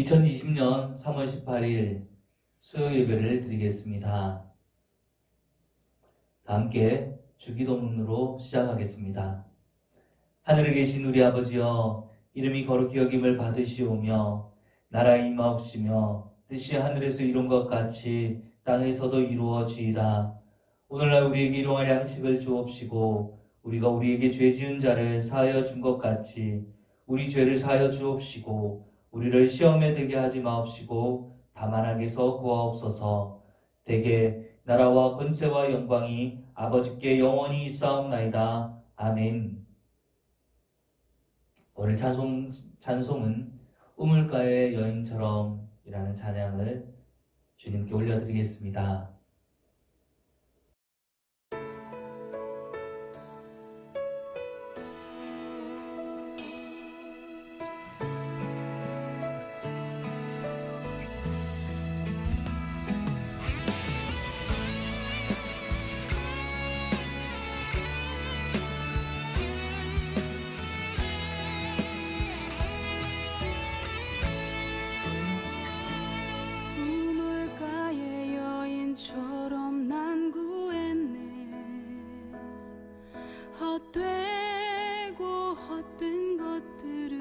2020년 3월 18일 수요 예배를 드리겠습니다. 다 함께 주기도문으로 시작하겠습니다. 하늘에 계신 우리 아버지여, 이름이 거룩히 여김을 받으시오며 나라의 임하옵시며 뜻이 하늘에서 이룬 것 같이 땅에서도 이루어지이다. 오늘날 우리에게 일용할 양식을 주옵시고 우리가 우리에게 죄 지은 자를 사하여 준 것 같이 우리 죄를 사하여 주옵시고 우리를 시험에 들게 하지 마옵시고 다만 악에서 구하옵소서. 대개 나라와 권세와 영광이 아버지께 영원히 있사옵나이다. 아멘. 오늘 찬송은 우물가의 여인처럼 이라는 찬양을 주님께 올려드리겠습니다. 처럼 난 구했네. 헛되고 헛된 것들을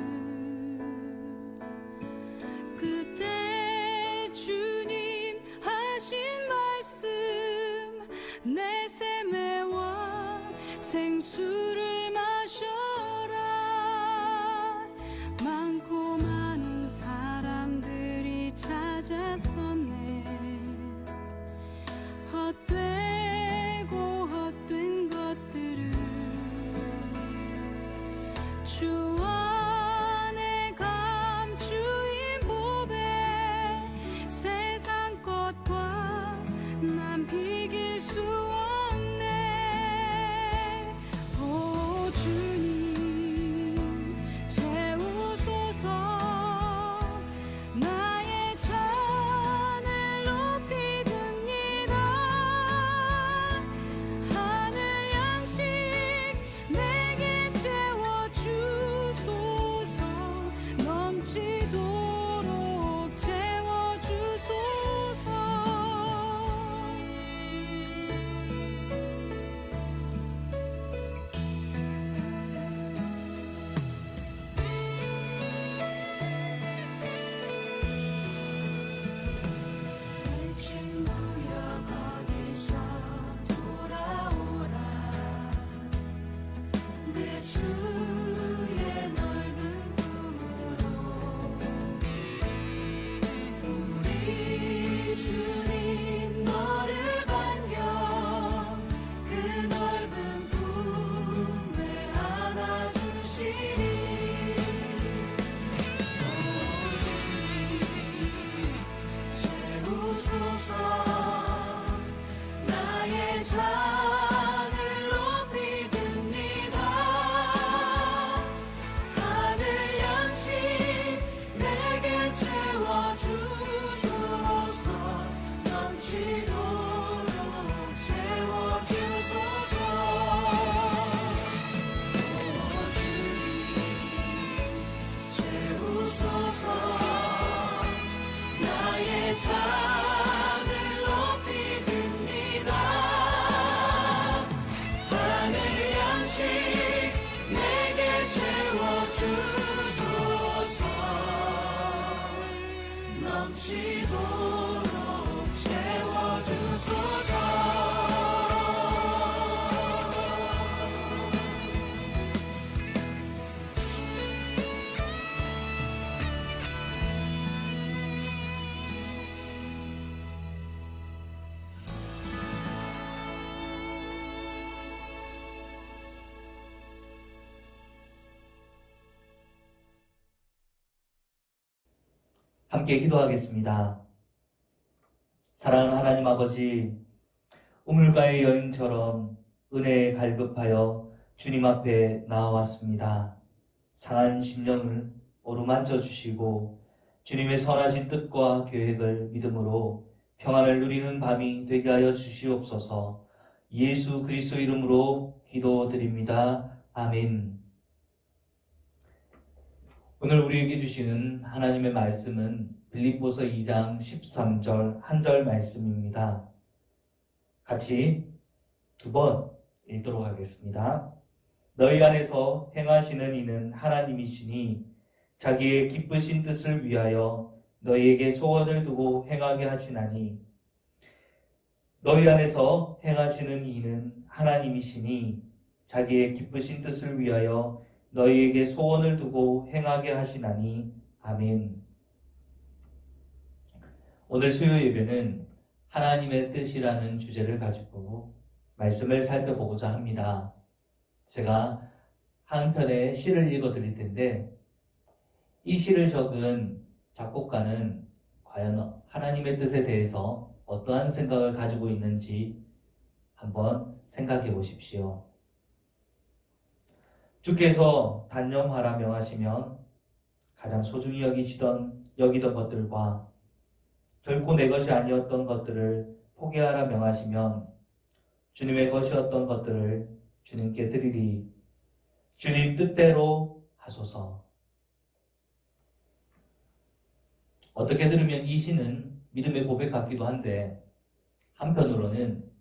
그때 주님 하신 말씀, 내 샘의 왕 생수를 마셔라. 많고 많은 사람들이 찾았었네. 헛되고 헛된 것들을 주 안에 감추인 보배, 세상 것과 난 비길 수 없네. 오 주님 채우소서. 나의 잔을 높이 듭니다. 하늘 양식 내게 채워주소서. 넘치도록 채워주소서. 일찍 모여 거기서 돌아오라. 내 주의 넓은 품으로 우리 주님 너를 반겨 그 넓은 품에 안아주시리. 오 주님 채우소서. 나의 잔을 높이 듭니다. 하늘 양식 내게 채워주소서. 넘치도록 채워주소서. 오 주님 채우소서. 나의 잔을 높이 듭니다. 하늘 양식 내게 채워주소서. 넘치도록 채워주소서. 함께 기도하겠습니다. 사랑하는 하나님 아버지, 우물가의 여인처럼 은혜에 갈급하여 주님 앞에 나와왔습니다. 상한 심령을 어루만져 주시고 주님의 선하신 뜻과 계획을 믿음으로 평안을 누리는 밤이 되게 하여 주시옵소서. 예수 그리스도 이름으로 기도드립니다. 아멘. 오늘 우리에게 주시는 하나님의 말씀은 빌립보서 2장 13절 한 절 말씀입니다. 같이 두 번 읽도록 하겠습니다. 너희 안에서 행하시는 이는 하나님이시니 자기의 기쁘신 뜻을 위하여 너희에게 소원을 두고 행하게 하시나니. 너희 안에서 행하시는 이는 하나님이시니 자기의 기쁘신 뜻을 위하여 너희에게 소원을 두고 행하게 하시나니. 아멘. 오늘 수요 예배는 하나님의 뜻이라는 주제를 가지고 말씀을 살펴보고자 합니다. 제가 한 편의 시를 읽어드릴 텐데, 이 시를 적은 작곡가는 과연 하나님의 뜻에 대해서 어떠한 생각을 가지고 있는지 한번 생각해 보십시오. 주께서 단념하라 명하시면 가장 소중히 여기던 것들과 결코 내 것이 아니었던 것들을 포기하라 명하시면 주님의 것이었던 것들을 주님께 드리리. 주님 뜻대로 하소서. 어떻게 들으면 이 시는 믿음의 고백 같기도 한데, 한편으로는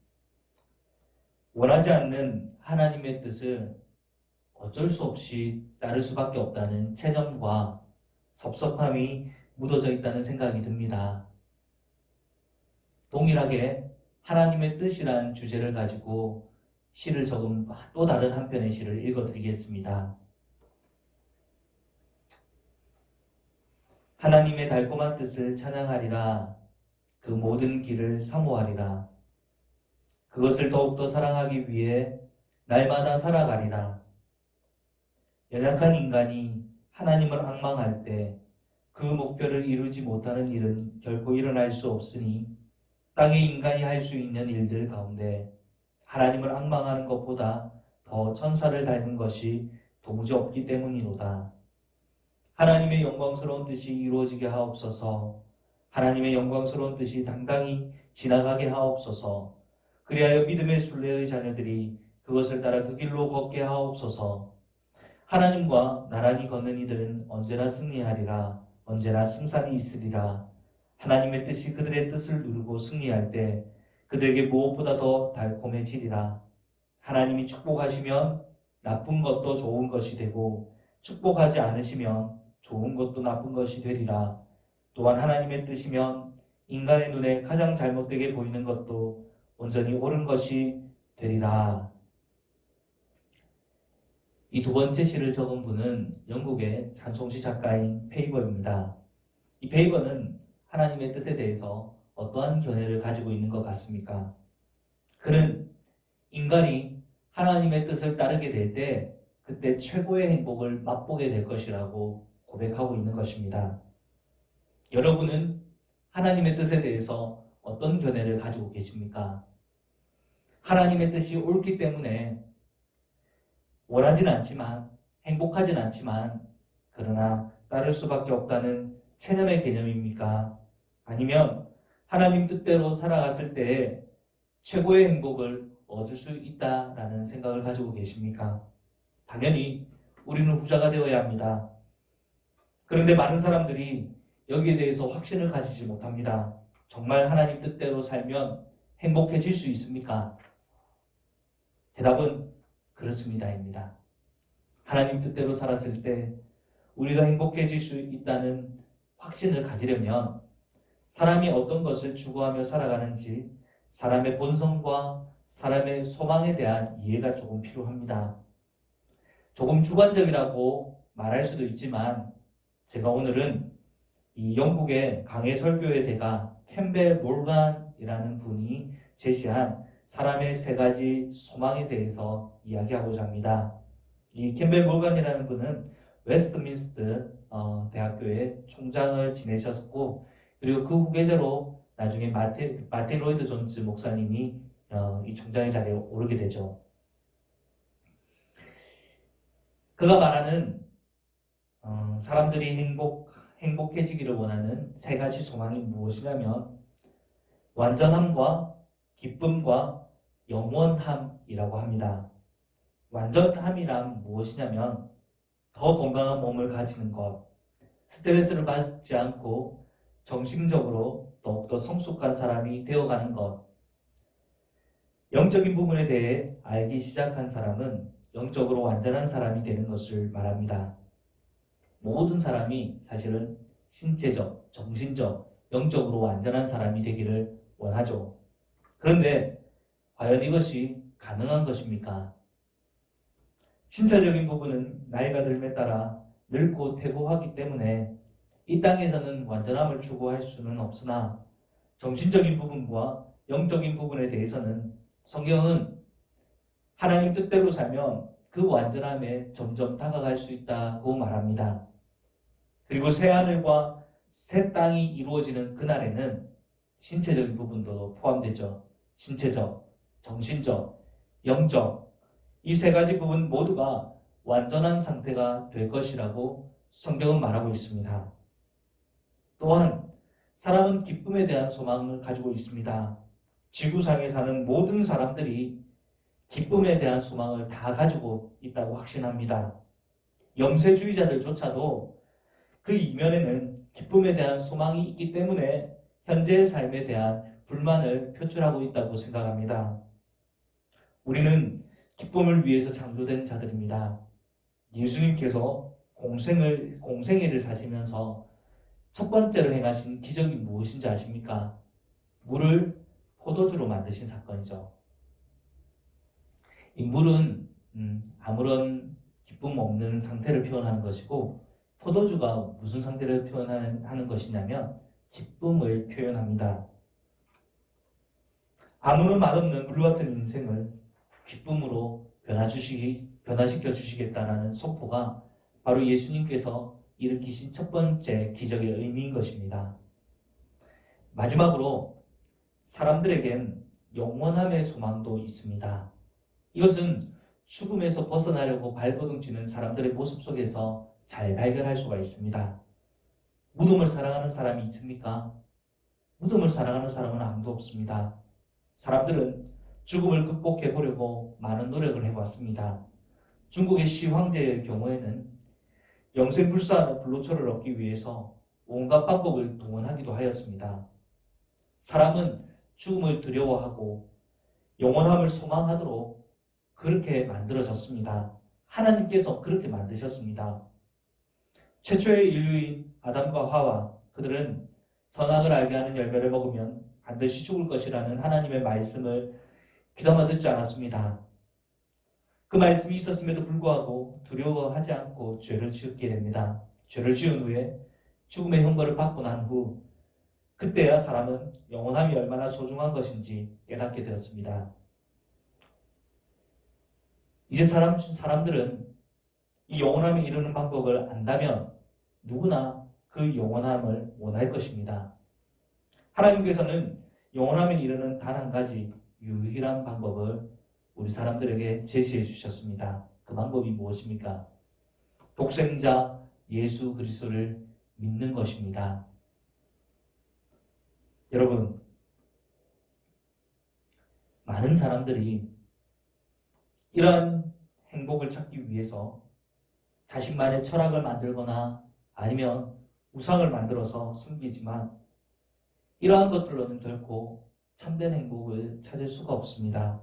원하지 않는 하나님의 뜻을 어쩔 수 없이 따를 수밖에 없다는 체념과 섭섭함이 묻어져 있다는 생각이 듭니다. 동일하게 하나님의 뜻이란 주제를 가지고 시를 적은 또 다른 한편의 시를 읽어드리겠습니다. 하나님의 달콤한 뜻을 찬양하리라. 그 모든 길을 사모하리라. 그것을 더욱더 사랑하기 위해 날마다 살아가리라. 연약한 인간이 하나님을 앙망할 때 그 목표를 이루지 못하는 일은 결코 일어날 수 없으니 땅의 인간이 할 수 있는 일들 가운데 하나님을 앙망하는 것보다 더 천사를 닮은 것이 도무지 없기 때문이로다. 하나님의 영광스러운 뜻이 이루어지게 하옵소서. 하나님의 영광스러운 뜻이 당당히 지나가게 하옵소서. 그리하여 믿음의 순례의 자녀들이 그것을 따라 그 길로 걷게 하옵소서. 하나님과 나란히 걷는 이들은 언제나 승리하리라. 언제나 승산이 있으리라. 하나님의 뜻이 그들의 뜻을 누르고 승리할 때 그들에게 무엇보다 더 달콤해지리라. 하나님이 축복하시면 나쁜 것도 좋은 것이 되고 축복하지 않으시면 좋은 것도 나쁜 것이 되리라. 또한 하나님의 뜻이면 인간의 눈에 가장 잘못되게 보이는 것도 온전히 옳은 것이 되리라. 이 두 번째 시를 적은 분은 영국의 찬송시 작가인 페이버입니다. 이 페이버는 하나님의 뜻에 대해서 어떠한 견해를 가지고 있는 것 같습니까? 그는 인간이 하나님의 뜻을 따르게 될 때 그때 최고의 행복을 맛보게 될 것이라고 고백하고 있는 것입니다. 여러분은 하나님의 뜻에 대해서 어떤 견해를 가지고 계십니까? 하나님의 뜻이 옳기 때문에 원하진 않지만, 행복하진 않지만, 그러나 따를 수밖에 없다는 체념의 개념입니까? 아니면 하나님 뜻대로 살아갔을 때 최고의 행복을 얻을 수 있다라는 생각을 가지고 계십니까? 당연히 우리는 후자가 되어야 합니다. 그런데 많은 사람들이 여기에 대해서 확신을 가지지 못합니다. 정말 하나님 뜻대로 살면 행복해질 수 있습니까? 대답은 그렇습니다입니다. 하나님 뜻대로 살았을 때 우리가 행복해질 수 있다는 확신을 가지려면 사람이 어떤 것을 추구하며 살아가는지 사람의 본성과 사람의 소망에 대한 이해가 조금 필요합니다. 조금 주관적이라고 말할 수도 있지만 제가 오늘은 이 영국의 강해 설교의 대가 캠벨 몰간이라는 분이 제시한 사람의 세 가지 소망에 대해서 이야기하고자 합니다. 이 캠벨 몰간이라는 분은 웨스트민스터 대학교의 총장을 지내셨고, 그리고 그 후계자로 나중에 마틴 로이드 존스 목사님이 이 총장의 자리에 오르게 되죠. 그가 말하는 사람들이 행복해지기를 원하는 세 가지 소망이 무엇이냐면 완전함과 기쁨과 영원함이라고 합니다. 완전함이란 무엇이냐면 더 건강한 몸을 가지는 것, 스트레스를 받지 않고 정신적으로 더욱더 성숙한 사람이 되어가는 것. 영적인 부분에 대해 알기 시작한 사람은 영적으로 완전한 사람이 되는 것을 말합니다. 모든 사람이 사실은 신체적, 정신적, 영적으로 완전한 사람이 되기를 원하죠. 그런데 과연 이것이 가능한 것입니까? 신체적인 부분은 나이가 들에 따라 늙고 퇴보하기 때문에 이 땅에서는 완전함을 추구할 수는 없으나 정신적인 부분과 영적인 부분에 대해서는 성경은 하나님 뜻대로 살면 그 완전함에 점점 다가갈 수 있다고 말합니다. 그리고 새 하늘과 새 땅이 이루어지는 그날에는 신체적인 부분도 포함되죠. 신체적, 정신적, 영적, 이 세 가지 부분 모두가 완전한 상태가 될 것이라고 성경은 말하고 있습니다. 또한 사람은 기쁨에 대한 소망을 가지고 있습니다. 지구상에 사는 모든 사람들이 기쁨에 대한 소망을 다 가지고 있다고 확신합니다. 염세주의자들조차도 그 이면에는 기쁨에 대한 소망이 있기 때문에 현재의 삶에 대한 불만을 표출하고 있다고 생각합니다. 우리는 기쁨을 위해서 창조된 자들입니다. 예수님께서 공생애를 사시면서 첫 번째로 행하신 기적이 무엇인지 아십니까? 물을 포도주로 만드신 사건이죠. 이 물은 아무런 기쁨 없는 상태를 표현하는 것이고, 포도주가 무슨 상태를 표현하는 것이냐면 기쁨을 표현합니다. 아무런 맛없는 물 같은 인생을 기쁨으로 변화시켜 주시겠다라는 선포가 바로 예수님께서 일으키신 첫 번째 기적의 의미인 것입니다. 마지막으로 사람들에겐 영원함의 소망도 있습니다. 이것은 죽음에서 벗어나려고 발버둥치는 사람들의 모습 속에서 잘 발견할 수가 있습니다. 무덤을 사랑하는 사람이 있습니까? 무덤을 사랑하는 사람은 아무도 없습니다. 사람들은 죽음을 극복해 보려고 많은 노력을 해왔습니다. 중국의 시 황제의 경우에는 영생불사하는 불로초를 얻기 위해서 온갖 방법을 동원하기도 하였습니다. 사람은 죽음을 두려워하고 영원함을 소망하도록 그렇게 만들어졌습니다. 하나님께서 그렇게 만드셨습니다. 최초의 인류인 아담과 하와, 그들은 선악을 알게 하는 열매를 먹으면 반드시 죽을 것이라는 하나님의 말씀을 귀담아 듣지 않았습니다. 그 말씀이 있었음에도 불구하고 두려워하지 않고 죄를 지었게 됩니다. 죄를 지은 후에 죽음의 형벌을 받고 난 후, 그때야 사람은 영원함이 얼마나 소중한 것인지 깨닫게 되었습니다. 이제 사람들은 이 영원함에 이르는 방법을 안다면 누구나 그 영원함을 원할 것입니다. 하나님께서는 영원함에 이르는 단 한 가지 유일한 방법을 우리 사람들에게 제시해 주셨습니다. 그 방법이 무엇입니까? 독생자 예수 그리스도를 믿는 것입니다. 여러분, 많은 사람들이 이러한 행복을 찾기 위해서 자신만의 철학을 만들거나 아니면 우상을 만들어서 섬기지만 이러한 것들로는 결코 참된 행복을 찾을 수가 없습니다.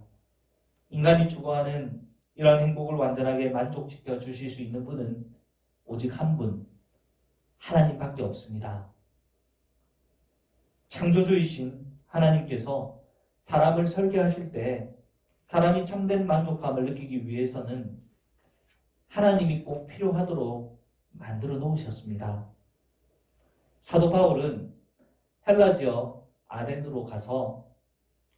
인간이 추구하는 이러한 행복을 완전하게 만족시켜 주실 수 있는 분은 오직 한 분, 하나님밖에 없습니다. 창조주이신 하나님께서 사람을 설계하실 때 사람이 참된 만족감을 느끼기 위해서는 하나님이 꼭 필요하도록 만들어 놓으셨습니다. 사도 바울은 헬라 지역 아덴으로 가서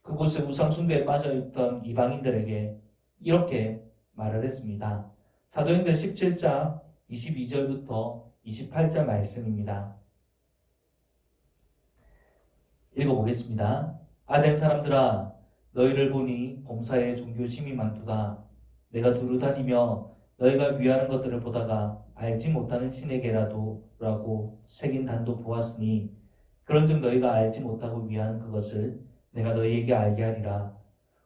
그곳에 우상 숭배에 빠져있던 이방인들에게 이렇게 말을 했습니다. 사도행전 17장 22절부터 28절 말씀입니다. 읽어보겠습니다. 아덴 사람들아, 너희를 보니 범사에 종교심이 많도다. 내가 두루 다니며 너희가 위하는 것들을 보다가 알지 못하는 신에게라도 라고 새긴 단도 보았으니 그런즉 너희가 알지 못하고 위하는 그것을 내가 너희에게 알게 하리라.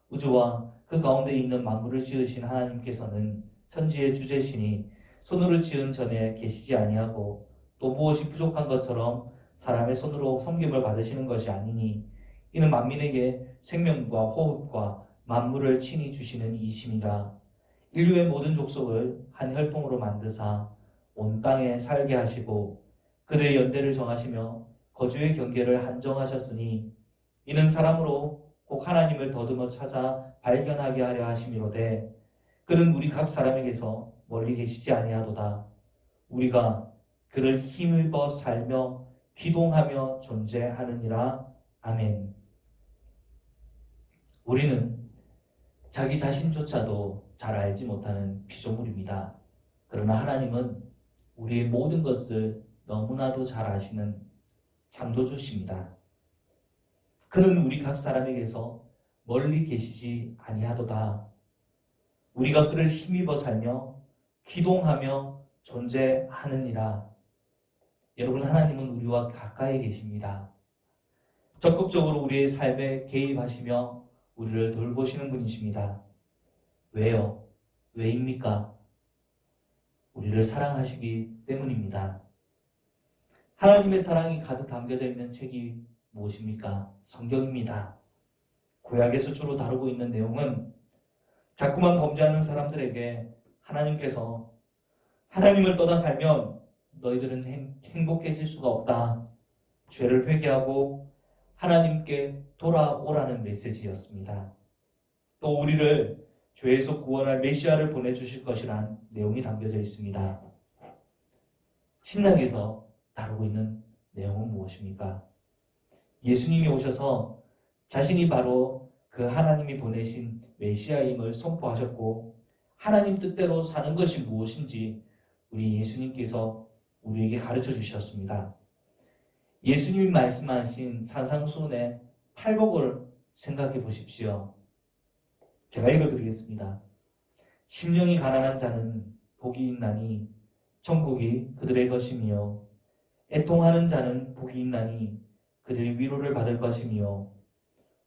우주와 그 가운데 있는 만물을 지으신 하나님께서는 천지의 주제시니 손으로 지은 전에 계시지 아니하고 또 무엇이 부족한 것처럼 사람의 손으로 섬김을 받으시는 것이 아니니 이는 만민에게 생명과 호흡과 만물을 친히 주시는 이심이라. 인류의 모든 족속을 한 혈통으로 만드사 온 땅에 살게 하시고 그들의 연대를 정하시며 거주의 경계를 한정하셨으니 이는 사람으로 꼭 하나님을 더듬어 찾아 발견하게 하려 하심이로되 그는 우리 각 사람에게서 멀리 계시지 아니하도다. 우리가 그를 힘입어 살며 기동하며 존재하느니라. 아멘. 우리는 자기 자신조차도 잘 알지 못하는 피조물입니다. 그러나 하나님은 우리의 모든 것을 너무나도 잘 아시는 창조주십니다. 그는 우리 각 사람에게서 멀리 계시지 아니하도다. 우리가 그를 힘입어 살며 기동하며 존재하느니라. 여러분, 하나님은 우리와 가까이 계십니다. 적극적으로 우리의 삶에 개입하시며 우리를 돌보시는 분이십니다. 왜요? 왜입니까? 우리를 사랑하시기 때문입니다. 하나님의 사랑이 가득 담겨져 있는 책이 무엇입니까? 성경입니다. 구약에서 주로 다루고 있는 내용은 자꾸만 범죄하는 사람들에게 하나님께서 하나님을 떠나 살면 너희들은 행복해질 수가 없다. 죄를 회개하고 하나님께 돌아오라는 메시지였습니다. 또 우리를 죄에서 구원할 메시아를 보내주실 것이란 내용이 담겨져 있습니다. 신약에서 다루고 있는 내용은 무엇입니까? 예수님이 오셔서 자신이 바로 그 하나님이 보내신 메시아임을 선포하셨고 하나님 뜻대로 사는 것이 무엇인지 우리 예수님께서 우리에게 가르쳐 주셨습니다. 예수님이 말씀하신 산상수훈의 팔복을 생각해 보십시오. 제가 읽어드리겠습니다. 심령이 가난한 자는 복이 있나니 천국이 그들의 것이며 애통하는 자는 복이 있나니 그들이 위로를 받을 것이며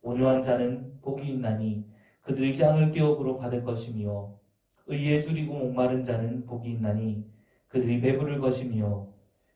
온유한 자는 복이 있나니 그들이 향을 기업으로 받을 것이며 의에 줄이고 목마른 자는 복이 있나니 그들이 배부를 것이며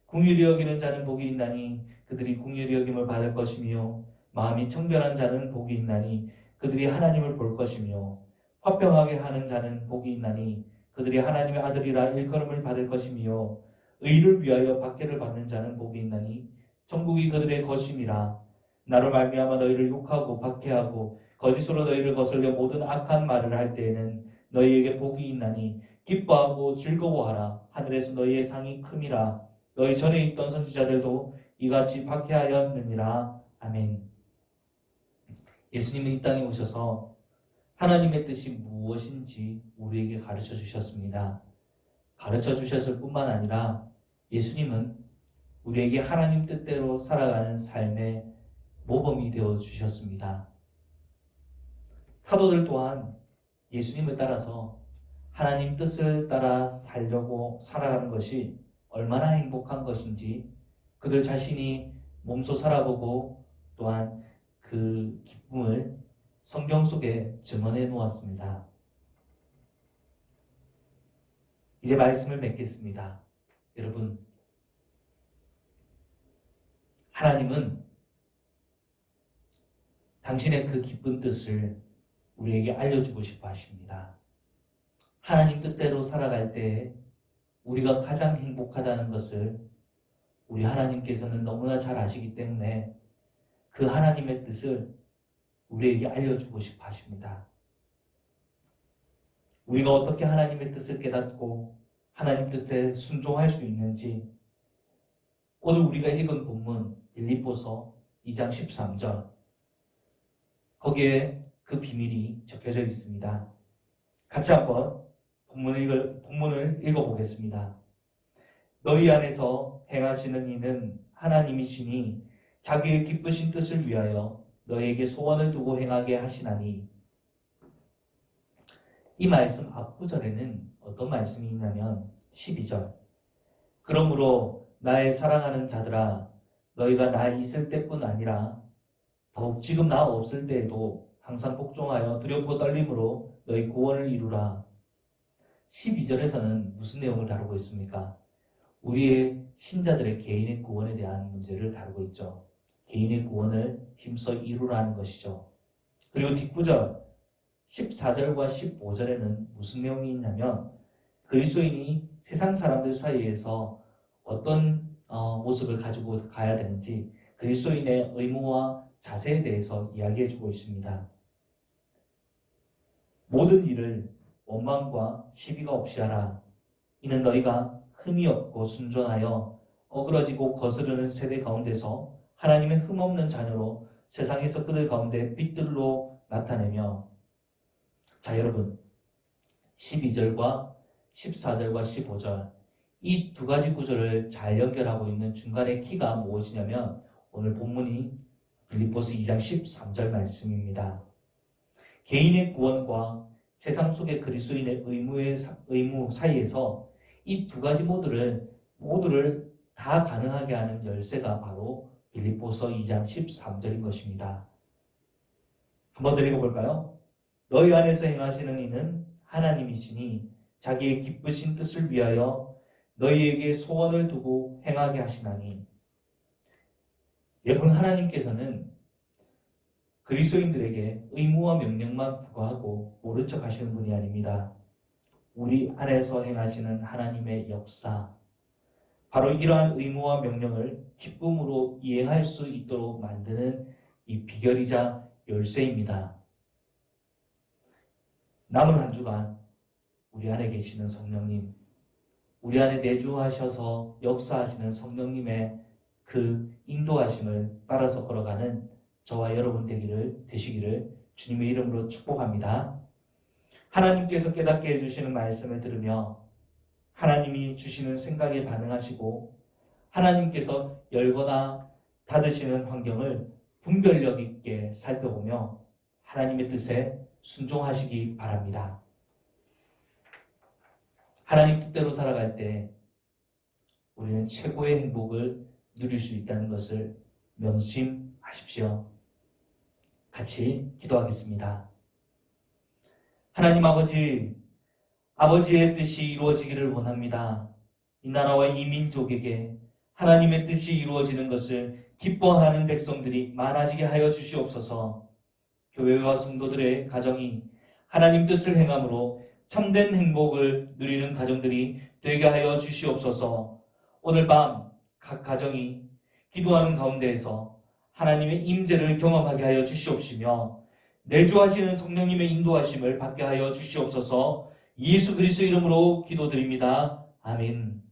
긍휼히 여기는 자는 복이 있나니 그들이 긍휼히 여김을 받을 것이며 마음이 청결한 자는 복이 있나니 그들이 하나님을 볼 것이며 화평하게 하는 자는 복이 있나니 그들이 하나님의 아들이라 일컬음을 받을 것이며 의를 위하여 박해를 받는 자는 복이 있나니 천국이 그들의 것임이라. 나로 말미암아 너희를 욕하고 박해하고 거짓으로 너희를 거슬려 모든 악한 말을 할 때에는 너희에게 복이 있나니 기뻐하고 즐거워하라. 하늘에서 너희의 상이 큼이라. 너희 전에 있던 선지자들도 이같이 박해하였느니라. 아멘. 예수님은 이 땅에 오셔서 하나님의 뜻이 무엇인지 우리에게 가르쳐 주셨습니다. 가르쳐 주셨을 뿐만 아니라 예수님은 우리에게 하나님 뜻대로 살아가는 삶의 모범이 되어 주셨습니다. 사도들 또한 예수님을 따라서 하나님 뜻을 따라 살려고 살아가는 것이 얼마나 행복한 것인지 그들 자신이 몸소 살아보고 또한 그 기쁨을 성경 속에 증언해 놓았습니다. 이제 말씀을 맺겠습니다. 여러분, 하나님은 당신의 그 기쁜 뜻을 우리에게 알려주고 싶어 하십니다. 하나님 뜻대로 살아갈 때 우리가 가장 행복하다는 것을 우리 하나님께서는 너무나 잘 아시기 때문에 그 하나님의 뜻을 우리에게 알려주고 싶어 하십니다. 우리가 어떻게 하나님의 뜻을 깨닫고 하나님 뜻에 순종할 수 있는지 오늘 우리가 읽은 본문 빌립보서 2장 13절 거기에 그 비밀이 적혀져 있습니다. 같이 한번 본문을 읽어보겠습니다. 너희 안에서 행하시는 이는 하나님이시니 자기의 기쁘신 뜻을 위하여 너희에게 소원을 두고 행하게 하시나니. 이 말씀 앞구절에는 어떤 말씀이 있냐면 12절 그러므로 나의 사랑하는 자들아 너희가 나 있을 때뿐 아니라 더욱 지금 나 없을 때에도 항상 복종하여 두렵고 떨림으로 너희 구원을 이루라. 12절에서는 무슨 내용을 다루고 있습니까? 우리의 신자들의 개인의 구원에 대한 문제를 다루고 있죠. 개인의 구원을 힘써 이루라는 것이죠. 그리고 뒷구절 14절과 15절에는 무슨 내용이 있냐면 그리스도인이 세상 사람들 사이에서 어떤 모습을 가지고 가야 되는지 그리스도인의 의무와 자세에 대해서 이야기해주고 있습니다. 모든 일을 원망과 시비가 없이 하라. 이는 너희가 흠이 없고 순전하여 어그러지고 거스르는 세대 가운데서 하나님의 흠없는 자녀로 세상에서 그들 가운데 빛들로 나타내며. 자, 여러분 12절과 14절과 15절 이 두 가지 구절을 잘 연결하고 있는 중간의 키가 무엇이냐면 오늘 본문이 빌립보서 2장 13절 말씀입니다. 개인의 구원과 세상 속의 그리스도인의 의무 사이에서 이 두 가지 모두를 다 가능하게 하는 열쇠가 바로 빌립보서 2장 13절인 것입니다. 한번 더 읽어볼까요? 너희 안에서 행하시는 이는 하나님이시니 자기의 기쁘신 뜻을 위하여 너희에게 소원을 두고 행하게 하시나니. 여러분, 하나님께서는 그리스도인들에게 의무와 명령만 부과하고 모른 척 하시는 분이 아닙니다. 우리 안에서 행하시는 하나님의 역사, 바로 이러한 의무와 명령을 기쁨으로 이행할 수 있도록 만드는 이 비결이자 열쇠입니다. 남은 한 주간 우리 안에 계시는 성령님, 우리 안에 내주하셔서 역사하시는 성령님의 그 인도하심을 따라서 걸어가는 저와 여러분 되시기를 주님의 이름으로 축복합니다. 하나님께서 깨닫게 해주시는 말씀을 들으며 하나님이 주시는 생각에 반응하시고 하나님께서 열거나 닫으시는 환경을 분별력 있게 살펴보며 하나님의 뜻에 순종하시기 바랍니다. 하나님 뜻대로 살아갈 때 우리는 최고의 행복을 누릴 수 있다는 것을 명심하십시오. 같이 기도하겠습니다. 하나님 아버지의 뜻이 이루어지기를 원합니다. 이 나라와 이 민족에게 하나님의 뜻이 이루어지는 것을 기뻐하는 백성들이 많아지게 하여 주시옵소서. 교회와 성도들의 가정이 하나님 뜻을 행함으로 참된 행복을 누리는 가정들이 되게 하여 주시옵소서. 오늘 밤 각 가정이 기도하는 가운데에서 하나님의 임재를 경험하게 하여 주시옵시며 내주하시는 성령님의 인도하심을 받게 하여 주시옵소서. 예수 그리스도 이름으로 기도드립니다. 아멘.